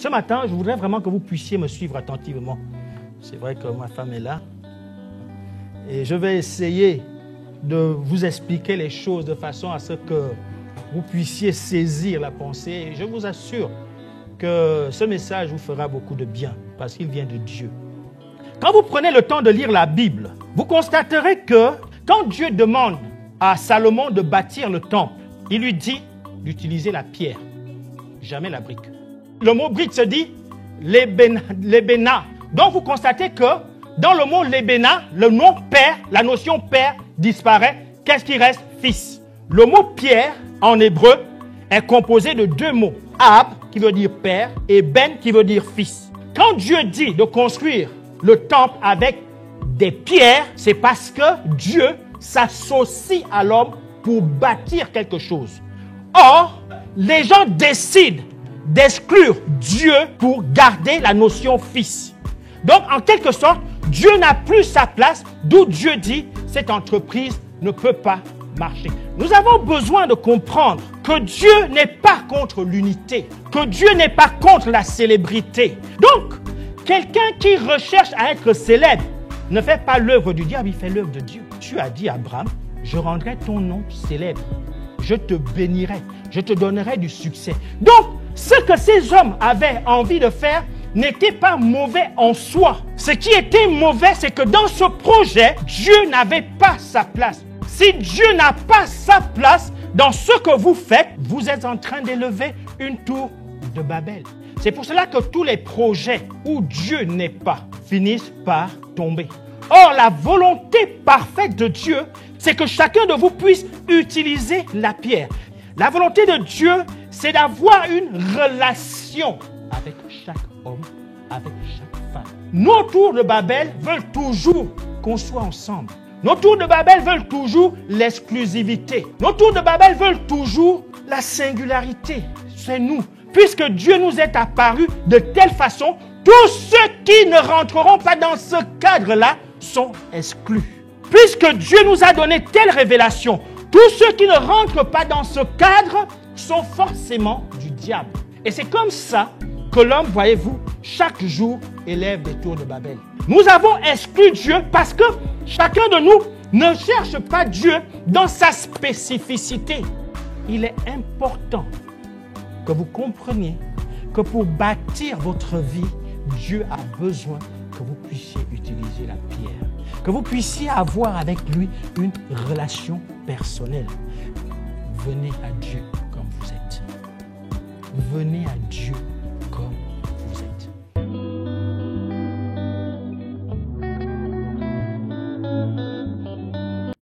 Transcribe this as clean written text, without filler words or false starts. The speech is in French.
Ce matin, je voudrais vraiment que vous puissiez me suivre attentivement. C'est vrai que ma femme est là. Et je vais essayer de vous expliquer les choses de façon à ce que vous puissiez saisir la pensée. Et je vous assure que ce message vous fera beaucoup de bien parce qu'il vient de Dieu. Quand vous prenez le temps de lire la Bible, vous constaterez que quand Dieu demande à Salomon de bâtir le temple, il lui dit d'utiliser la pierre, jamais la brique. Le mot brique se dit lébéna. Donc vous constatez que dans le mot lébéna, le nom père, la notion père disparaît. Qu'est-ce qui reste? Fils. Le mot pierre en hébreu est composé de deux mots. Ab qui veut dire père et ben qui veut dire fils. Quand Dieu dit de construire le temple avec des pierres, c'est parce que Dieu s'associe à l'homme pour bâtir quelque chose. Or, les gens décident d'exclure Dieu pour garder la notion fils. Donc, en quelque sorte, Dieu n'a plus sa place, d'où Dieu dit cette entreprise ne peut pas marcher. Nous avons besoin de comprendre que Dieu n'est pas contre l'unité, que Dieu n'est pas contre la célébrité. Donc, quelqu'un qui recherche à être célèbre ne fait pas l'œuvre du diable, il fait l'œuvre de Dieu. Tu as dit à Abraham, je rendrai ton nom célèbre, je te bénirai, je te donnerai du succès. Donc, ce que ces hommes avaient envie de faire n'était pas mauvais en soi. Ce qui était mauvais, c'est que dans ce projet, Dieu n'avait pas sa place. Si Dieu n'a pas sa place dans ce que vous faites, vous êtes en train d'élever une tour de Babel. C'est pour cela que tous les projets où Dieu n'est pas finissent par tomber. Or, la volonté parfaite de Dieu, c'est que chacun de vous puisse utiliser la pierre. La volonté de Dieu, c'est d'avoir une relation avec chaque homme, avec chaque femme. Nos tours de Babel veulent toujours qu'on soit ensemble. Nos tours de Babel veulent toujours l'exclusivité. Nos tours de Babel veulent toujours la singularité. C'est nous. Puisque Dieu nous est apparu de telle façon, tous ceux qui ne rentreront pas dans ce cadre-là sont exclus. Puisque Dieu nous a donné telle révélation, tous ceux qui ne rentrent pas dans ce cadre sont forcément du diable. Et c'est comme ça que l'homme, voyez-vous, chaque jour élève des tours de Babel. Nous avons exclu Dieu parce que chacun de nous ne cherche pas Dieu dans sa spécificité. Il est important que vous compreniez que pour bâtir votre vie, Dieu a besoin que vous puissiez utiliser la pierre, que vous puissiez avoir avec lui une relation personnelle. Venez à Dieu comme vous êtes. Venez à Dieu